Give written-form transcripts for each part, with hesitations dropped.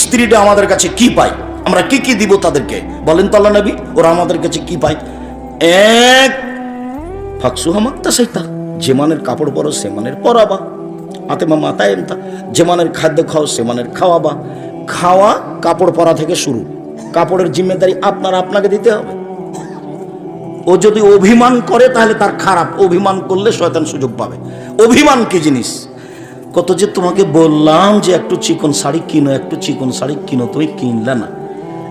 স্ত্রীটা আমাদের কাছে কি পায়, আমরা কি কি দিব তাদেরকে বলেন তো আল্লাহ নবী, ওরা আমাদের কাছে কি পায়? এক, ফাকসুহা মাক্তাসাইতা, যে মানের কাপড় পরো সে মানের পরাবা, আতেমা মাতায় এমতা, যে মানের খাদ্য খাও সে মানের খাওয়াবা। খাওয়া কাপড় পরা থেকে শুরু, কাপড়ের জিম্মেদারি আপনাকে দিতে হবে। ও যদি অভিমান করে তাহলে তার খারাপ, অভিমান করলে শয়তান সুযোগ পাবে। অভিমান কি জিনিস? কত যে তোমাকে বললাম যে একটু চিকন শাড়ি কিনো, একটু চিকন শাড়ি কিনো, তুমি কিনলে না,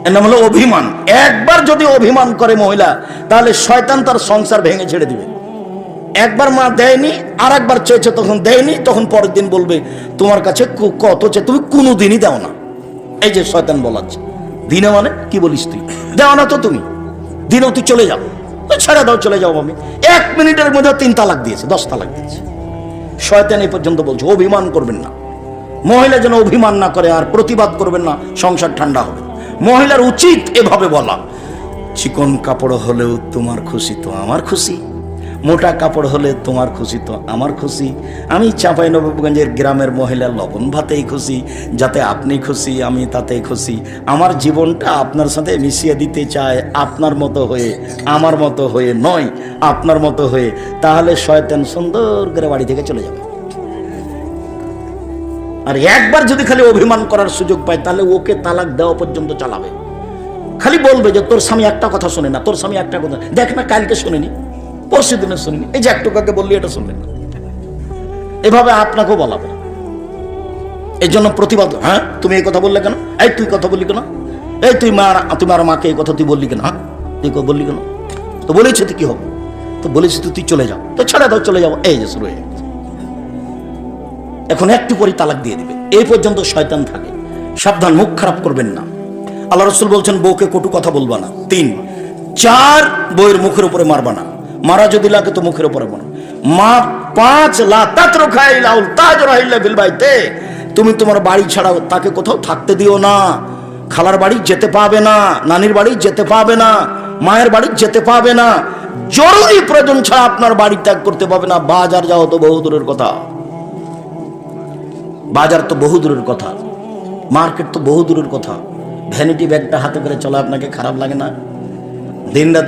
এর নাম হলো অভিমান। একবার যদি অভিমান করে মহিলা, তাহলে শয়তান তার সংসার ভেঙে ছেড়ে দিবে। একবার মা দেয়নি, আর একবার চেয়েছে তখন দেয়নি, তখন পরের দিন বলবে তোমার কাছে কত চেয়ে তুমি কোনোদিনই দাও না। এই যে শয়তান বলাচ্ছে দিনে, মানে কি বলিস তুই, দাও না তো তুমি, দিনেও তুই চলে যাও, ছেড়ে দাও, চলে যাও। আমি 1 মিনিটের মধ্যে 3 তালাক দিয়েছে, 10 তালাক দিয়েছে। শয়তান এই পর্যন্ত বলছে অভিমান করবেন না। মহিলা যেন অভিমান না করে, আর প্রতিবাদ করবেন না, সংসার ঠান্ডা হবে। মহিলার উচিত এভাবে বলা, চিকন কাপড় হলেও তোমার খুশি তো আমার খুশি, মোটা কাপড় হলে তোমার খুশি তো আমার খুশি। আমি চাঁপাইনবাবগঞ্জের গ্রামের মহিলা, লবণ ভাতেই খুশি, যাতে আপনি খুশি আমি তাতেই খুশি। আমার জীবনটা আপনার সাথে মিশিয়ে দিতে চায়, আপনার মতো হয়ে, আমার মতো হয়ে নয়, আপনার মতো হয়ে। তাহলে শয়তান সুন্দর করে বাড়ি থেকে চলে যাবে। আর একবার যদি খালি অভিমান করার সুযোগ পায়, তাহলে ওকে তালাক দেওয়া পর্যন্ত চালাবে। খালি বলবে যে তোর স্বামী একটা কথা শোনে না, তোর স্বামী একটা কথা, দেখ না কালকে শুনিনি, পরশু দিনে শুনিনি, এই যে একটু কাকে বললি এটা শুনলেন না। এভাবে আপনাকেও বলাবে। এই জন্য প্রতিবাদ, হ্যাঁ তুমি এই কথা বললে কেন, এই তুই কথা বললি কেন, এই তোমার মাকে এই কথা তুই বললি কেন, হ্যাঁ তুই বললি কেন, তো বলেছি তুই কি হবে, তো বলেছি তুই চলে যাও, তো ছেড়ে দাও, চলে যাও। এই যে শুরু হয়ে গেছে। এখন একটু পরে তালাক দিয়ে দিবে। এই পর্যন্ত শয়তান থাকে। সাবধান, মুখ খারাপ করবেন না। আল্লাহ রাসূল বলছেন বউকে কটু কথা বলবা না। 3, 4, বউয়ের মুখের উপরে মারবা না, মারা যদি লাগে তো মুখের উপরে মারো। 5, লা তাতরুকা ইলাউল তাজরা ইল্লা বিল বাইতে, তুমি তোমার বাড়ি ছাড়া তাকে কোথাও থাকতে দিও না। খালার বাড়ি যেতে পাবে না, নানির বাড়ি যেতে পাবে না, মায়ের বাড়ি যেতে পাবে না, জরুরি প্রয়োজন ছাড়া আপনার বাড়ি ত্যাগ করতে পাবে না। বাজার যাও তো বহু দূরের কথা, বাজার তো বহু দূরের কথা, মার্কেট তো বহু দূরের কথা। ভ্যানিটি ব্যাগটা হাতে করে চলা আপনাকে খারাপ লাগে না? দিনরাত